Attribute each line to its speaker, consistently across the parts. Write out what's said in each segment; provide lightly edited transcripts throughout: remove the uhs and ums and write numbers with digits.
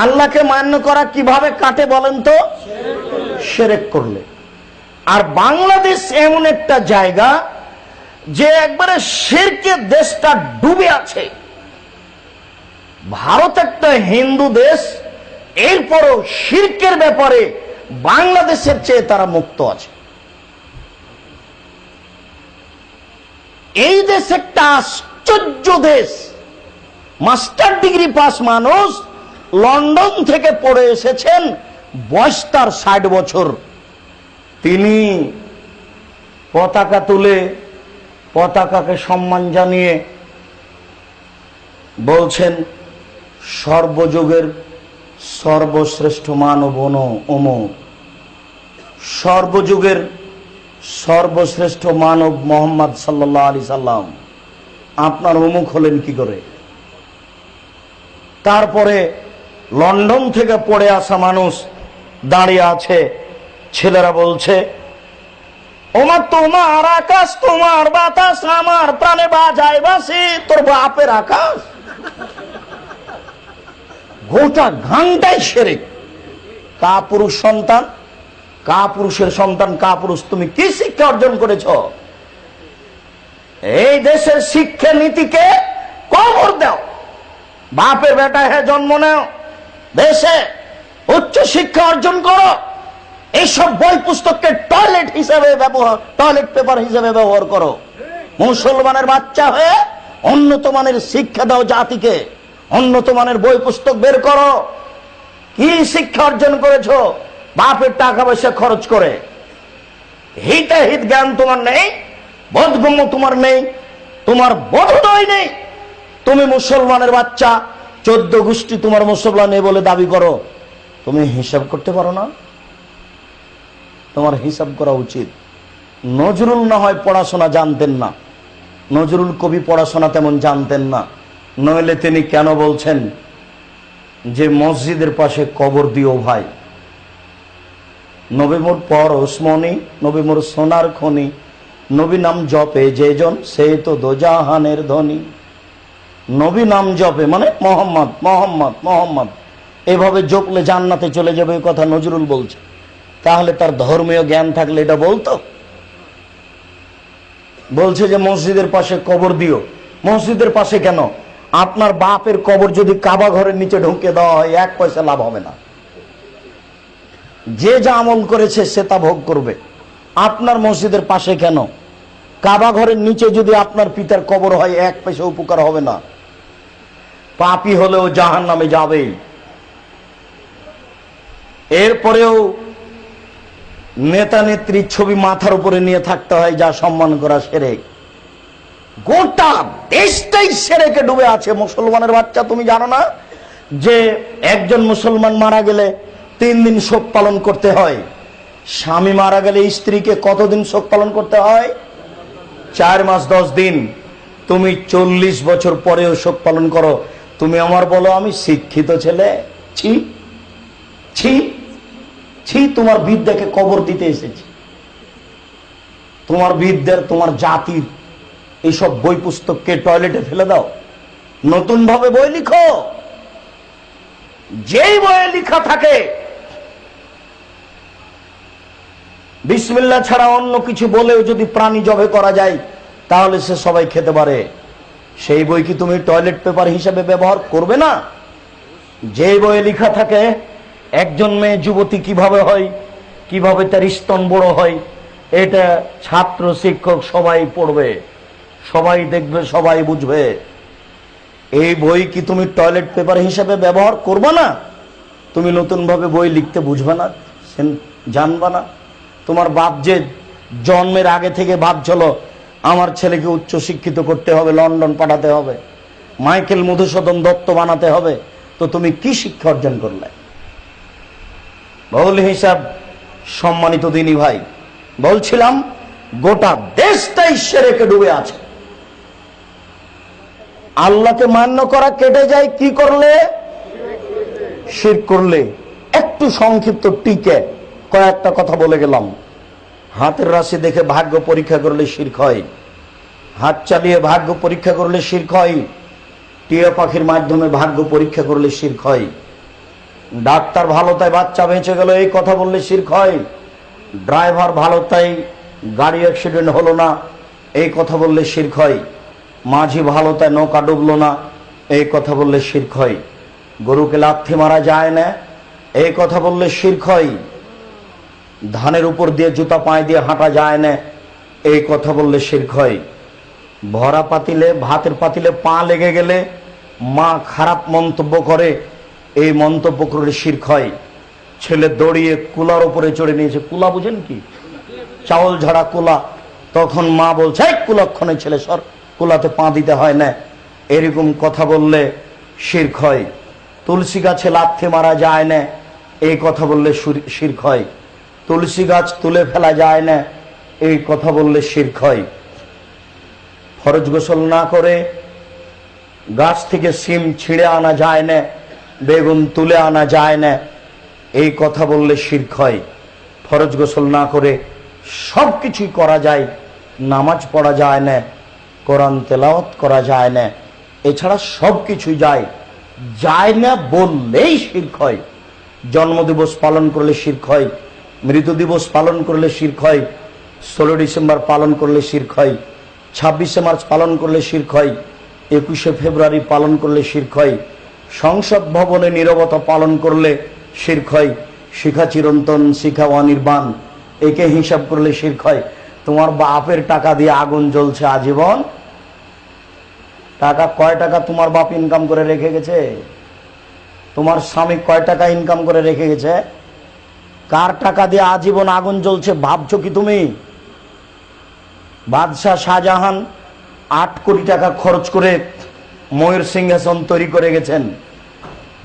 Speaker 1: আল্লাহকে মান্য করা কিভাবে কাটে বলেন তো? শিরক করলে। আর বাংলাদেশ এমন একটা জায়গা যে একবারে শিরকে দেশটা ডুবে আছে। ভারত একটা হিন্দু দেশ, এরপরও শিরকের ব্যাপারে বাংলাদেশের চেয়ে তারা মুক্ত আছে। এই দেশ একটা আশ্চর্য দেশ। মাস্টার ডিগ্রি পাস মানুষ লন্ডন থেকে পড়ে এসেছেন, বয়স তার 60 বছর। তিনি পতাকা তুলে পতাকাকে সম্মান জানিয়ে বলছেন সর্বযুগের সর্বশ্রেষ্ঠ মানব অমুক, সর্বযুগের সর্বশ্রেষ্ঠ মানব মোহাম্মদ সাল্লাল্লাহু আলাইহি সাল্লাম। আপনার অমুক হলেন কি করে? তারপরে লন্ডন থেকে পড়ে আসা মানুষ দাঁড়িয়ে আছে, ছেলেরা বলছে ওমা তোমার আকাশ, তোমার বাতাস, আমার প্রাণে বাজায় বাসি। তোর বাপের আকাশ? গোটা গানটাই শিরক। কাপুরুষ সন্তান, কাপুরুষের সন্তান, কাপুরুষ, তুমি কি শিক্ষা অর্জন করেছ? এই দেশের শিক্ষা নীতিকে কবর দাও। বাপের বেটা হে জন্ম নেও, দেশে উচ্চ শিক্ষা অর্জন করো। এইসব বই পুস্তককে টয়লেট হিসেবে ব্যবহার, টয়লেট পেপার হিসেবে ব্যবহার করো। মুসলমানের বাচ্চা হয়ে উন্নত মানের শিক্ষা দাও জাতিকে, উন্নত মানের বই পুস্তক বের করো। কি শিক্ষা অর্জন করেছো? বাপের টাকা পয়সা খরচ করে। হিতাহিত জ্ঞান তোমার নেই, বোধগম্য তোমার নেই, তোমার বোধোদয় নেই। তুমি মুসলমানের বাচ্চা, 14 গোষ্ঠী তোমার মুসলমান নেই বলে দাবি করো। তুমি হিসাব করতে পারো না? তোমার হিসাব করা উচিত। নজরুল না হয় পড়াশোনা জানতেন না, নজরুল কবি পড়াশোনা তেমন জানতেন না, নইলে তিনি কেন বলছেন যে মসজিদের পাশে কবর দিও ভাই? নবী মোর পর ওসমনি, নবী মোর সোনার খনি, নবী নাম জপে যেজন সে তো দোজাহানের ধনী। নবী নাম জপে মানে মোহাম্মদ মোহাম্মদ মোহাম্মদ, এভাবে জপলে জান্নাতে চলে যাবে, এই কথা নজরুল বলছে। তাহলে তার ধর্মীয় জ্ঞান থাকলে এটা বলতো? বলছে যে মসজিদের পাশে কবর দিও। মসজিদের পাশে কেন? আপনার বাপের কবর যদি কাবা ঘরের নিচে ঢুকে দেওয়া হয়, 1 পয়সা লাভ হবে না। যে যা আমল করেছে সে তা ভোগ করবে। আপনার মসজিদের পাশে কেন? কাবা ঘরের নিচে যদি আপনার পিতার কবর হয়, 1 পয়সা উপকার হবে না। পাপী হলেও জাহান্নামে যাবেই। এরপরেও নেতা নেত্রীর ছবি মাথার উপরে নিয়ে থাকতে হয়, যা সম্মান করা শিরক। গোটা দেশটাই শিরকে ডুবে আছে। মুসলমানের বাচ্চা, তুমি জানো না যে একজন মুসলমান মারা গেলে 3 দিন শোক পালন করতে হয়? স্বামী মারা গেলে স্ত্রীকে কতদিন শোক পালন করতে হয়? 4 মাস 10 দিন। তুমি 40 বছর পরেও শোক পালন করো। তুমি আমার বলো আমি শিক্ষিত ছেলে? ছি ছি ছি, তোমার বিদ্যাকে কবর দিতে এসেছি। তোমার বিদ্যার, তোমার জাতির এইসব বই পুস্তককে টয়লেটে ফেলে দাও। নতুন ভাবে বই লিখো। যেই বইয়ে লিখা থাকে বিসমিল্লাহ ছাড়া অন্য কিছু বলেও যদি প্রাণী জবে করা যায়, তাহলে সে সবাই খেতে পারে। সেই বই কি তুমি টয়লেট পেপার হিসেবে ব্যবহার করবে না? যে বইয়ে লেখা থাকে একজন মেয়ে যুবতী কিভাবে হয়, কিভাবে তার স্তন বড় হয়, এটা ছাত্র শিক্ষক সবাই পড়বে, সবাই দেখবে, সবাই বুঝবে। এই বই কি তুমি টয়লেট পেপার হিসেবে ব্যবহার করবে না? তুমি নতুন ভাবে বই লিখতে বুঝবে না, জানবা না। তোমার বাপ যে জন্মের আগে থেকে ভাবছিল আমার ছেলেকে উচ্চ শিক্ষিত করতে হবে, লন্ডন পাঠাতে হবে, মাইকেল মধুসূদন দত্ত বানাতে হবে, তো তুমি কি শিক্ষা অর্জন করলে? বহুল হিসাব সম্মানিত দিনী ভাই, বলছিলাম গোটা দেশটাই শিরকে ডুবে আছে। আল্লাহকে মান্য করা কেটে যায় কি করলে? শিরক করলে। একটু সংক্ষিপ্ত টিকে কয়েকটা কথা বলে গেলাম। হাতের রাশি দেখে ভাগ্য পরীক্ষা করলে শিরক হয়, হাত চালিয়ে ভাগ্য পরীক্ষা করলে শিরক হয়, টিয়া পাখির মাধ্যমে ভাগ্য পরীক্ষা করলে শিরক হয়। ডাক্তার ভালো তাই বাচ্চা বেঁচে গেল, এই কথা বললে শিরক হয়। ড্রাইভার ভালো তাই গাড়ি অ্যাক্সিডেন্ট হলো না, এই কথা বললে শিরক হয়। মাঝি ভালো তাই নৌকা ডুবলো না, এই কথা বললে শিরক হয়। গরুকে লাথি মারা যায় না, এই কথা বললে শিরক হয়। ধানের উপর দিয়ে জুতা পায়ে দিয়ে হাঁটা যায় না, এই কথা বললে শিরক হয়। ভরা পাতিলে, ভাতের পাতিলে পা লেগে গেলে মা খারাপ মন্তব্য করে, এই মন্তব্য করলে শিরক হয়। ছেলে দৌড়িয়ে কুলার উপরে চড়ে নিয়েছে, কুলা বুঝেন কি, চাউল ঝাড়া কুলা, তখন মা বলছে কুলক্ষণে ছেলে সর, কুলাতে পা দিতে হয় না, এরকম কথা বললে শিরক হয়। তুলসী গাছে লাথি মারা যায় না, এই কথা বললে শিরক হয়। তুলসী গাছ তুলে ফেলা যায় না, এই কথা বললে শিরক হয়। ফরজ গোসল না করে গাছ থেকে সিম ছিঁড়ে আনা যায় না, বেগুন তুলে আনা যায় না, এই কথা বললে শিরক হয়। ফরজ গোসল না করে সব কিছুই করা যায়, নামাজ পড়া যায় না, কোরআন তেলাওয়াত করা যায় না, এছাড়া সব কিছুই যায় না বললেই শিরক হয়। জন্মদিবস পালন করলে শিরক হয়, মৃত্যু দিবস পালন করলে শিরক হয়, 16 ডিসেম্বর পালন করলে শিরক হয়, 26শে মার্চ পালন করলে শিরক হয়, 21শে ফেব্রুয়ারি পালন করলে শিরক হয়, সংসদ ভবনে নীরবতা পালন করলে শিরক হয়, শিখা চিরন্তন শিখা অনির্বাণ, একে হিসাব করলে শিরক হয়। তোমার বাপের টাকা দিয়ে আগুন জ্বলছে আজীবন, টাকা কয় টাকা তোমার বাপ ইনকাম করে রেখে গেছে? তোমার স্বামী কয় টাকা ইনকাম করে রেখে গেছে? কার টাকা দিয়ে আজীবন আগুন জ্বলছে ভাবছো কি তুমি? বাদশাহ শাহজাহান 8 কোটি টাকা খরচ করে ময়ূর সিংহাসন তৈরি করে গেছেন।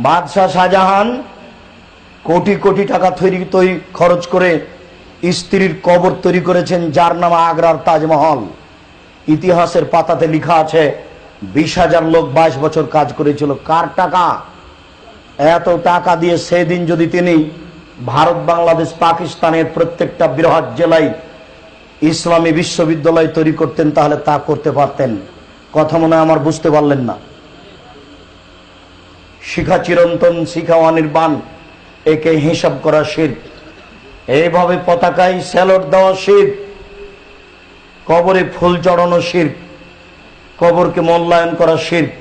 Speaker 1: বাদশাহ শাহজাহান কোটি কোটি টাকা খরচ করে স্ত্রীর কবর তৈরি করেছেন, যার নাম আগ্রার তাজমহল। ইতিহাসের পাতাতে লেখা আছে 20,000 লোক 22 বছর কাজ করেছিল। কার টাকা? এত টাকা দিয়ে সেদিন যদি তিনি ভারত, বাংলাদেশ, পাকিস্তানের প্রত্যেকটা বৃহৎ জেলায় ইসলামী বিশ্ববিদ্যালয় তৈরি করতেন, তাহলে তা করতে পারতেন। কথা মনে হয় আমার বুঝতে পারলেন না। শিখা চিরন্তন শিখা অনির্বাণ, একে হিসাব করা শিরক। এইভাবে পতাকায় স্যালুট দেওয়া শিরক, কবরে ফুল চড়ানো শিরক, কবরকে মূল্যায়ন করা শিরক,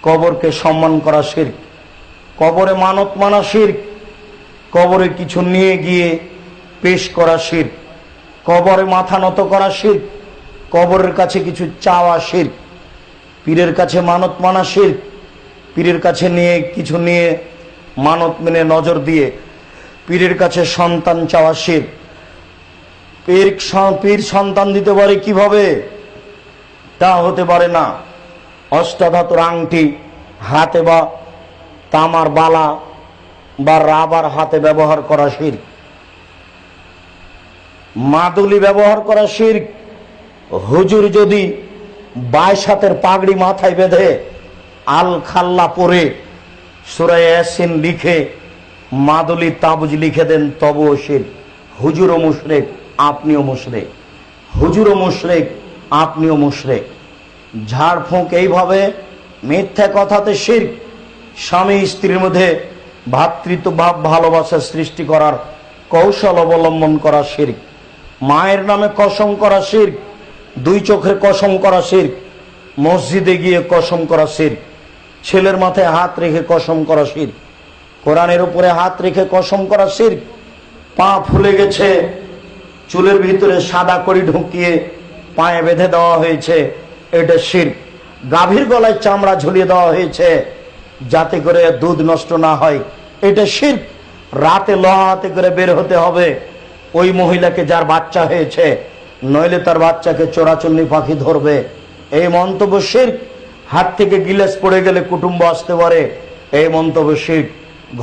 Speaker 1: কবরকে সম্মান করা শিরক, কবরে মানত মানা শিরক, কবরে কিছু নিয়ে গিয়ে পেশ করা শিরক, কবরে মাথা নত করা শিরক, কবরের কাছে কিছু চাওয়া শিরক, পীরের কাছে মানত মানা শিরক, পীরের কাছে কিছু নিয়ে মানত মেনে নজর দিয়ে পীরের কাছে সন্তান চাওয়া শিরক। পীর সন্তান দিতে পারে কিভাবে? তা হতে পারে না। অষ্টাধাতুর আংটি হাতে বা তামার বালা বা রাবার হাতে ব্যবহার করা শিরক। মাদুলি ব্যবহার করা শিরক। হুজুর যদি 22 হাতের পাগড়ি মাথায় বেঁধে আল খাল্লা পরে সূরা ইয়াসিন লিখে মাদুলি তাবুজ লিখে দেন, তবুও শিরক। হুজুরও মুশরিক, আপনিও মুশরিক। হুজুরও মুশরিক, আপনিও মুশরিক। ঝাড়ফুঁক এইভাবে মিথ্যা কথাতে শিরক। স্বামী স্ত্রীর মধ্যে ভ্রাতৃত্বভাব ভালোবাসা সৃষ্টি করার কৌশল অবলম্বন করা শিরক। মায়ের নামে কসম করা শিরক, 2 চোখের কসম করা শিরক, মসজিদে গিয়ে কসম করা শিরক, ছেলের মাথায় হাত রেখে কসম করা শিরক, কোরআনের উপরে হাত রেখে কসম করা শিরক। পা ফুলে গেছে, চুলের ভিতরে সাদা কড়ি ঢুকিয়ে পায়ে বেঁধে দেওয়া হয়েছে, এটা শিরক। গাভীর গলায় চামড়া ঝুলিয়ে দেওয়া হয়েছে যাতে করে দুধ নষ্ট না হয়, এটা শিরক। রাতে লোহা হাতে করে বের হতে হবে ওই মহিলাকে যার বাচ্চা হয়েছে, নইলে তার বাচ্চাকে চোরাচুন্নি পাখি ধরবে, এই মন্তব্য শিরক। হাত থেকে গিলাস পড়ে গেলে কুটুম্ব আসতে পারে, এই মন্তব্য শিরক।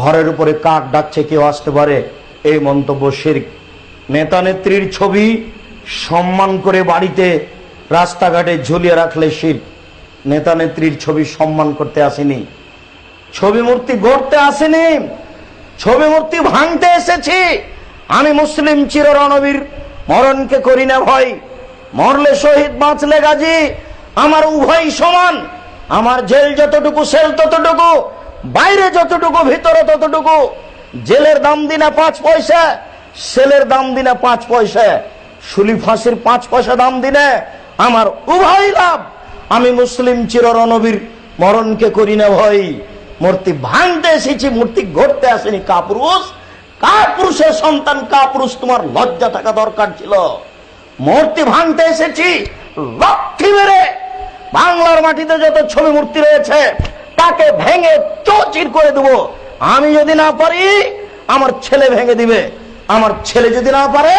Speaker 1: ঘরের উপরে কাক ডাকছে, কেউ আসতে পারে, এই মন্তব্য শিরক। নেতা নেত্রীর ছবি সম্মান করে বাড়িতে রাস্তাঘাটে ঝুলিয়ে রাখলে শিরক। নেতা নেত্রীর ছবি সম্মান করতে আসেনি, ছবি মূর্তি গড়তে আসেনি, ছবি মূর্তি ভাঙতে এসেছি। আমি মুসলিম চির রণবীর, মরণকে করি না ভয়, মরলে শহীদ বাঁচলে গাজী, আমার উভয় সমান। আমার জেল যতটুকু সেল ততটুকু, বাইরে যতটুকু ভিতরে ততটুকু। জেলের দাম দিনা 5 পয়সা, সেলের দাম দিনা 5 পয়সা, শুলি ফাঁসির 5 পয়সা দাম দিনে আমার উভয় লাভ। আমি মুসলিম চিররণবীর মরণকে করি না ভয়। মূর্তি ভাঙতে এসেছি, মূর্তি গড়তে আসেনি। কাপুরুষ, কাপুরুষের সন্তান কাপুরুষ, তোমার লজ্জা থাকা দরকার ছিল। মূর্তি ভাঙতে এসেছি লক্ষ্মী মেরে। বাংলার মাটিতে যত ছবি মূর্তি রয়েছে তাকে ভেঙে চৌচির করে দেবো। আমি যদি না পারি আমার ছেলে ভেঙে দিবে, আমার ছেলে যদি না পারে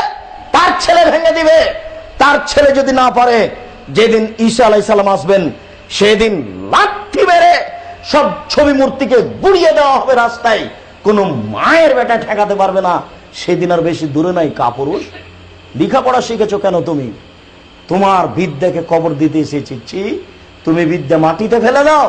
Speaker 1: তার ছেলে ভেঙে দিবে, তার ছেলে যদি না পারে যেদিন ঈসা আলাইহিস সালাম আসবেন সেদিন লাঠি মেরে সব ছবি মূর্তিকে গুড়িয়ে দেওয়া হবে রাস্তায়। কোন মায়ের বেটা ঠেকাতে পারবে না। সেদিন আর বেশি দূরে নাই। কাপুরুষ, লেখাপড়া শিখেছো কেন তুমি? তোমার বিদ্যাকে কবর দিতে এসেছি। তুমি বিদ্যা মাটিতে ফেলে দাও।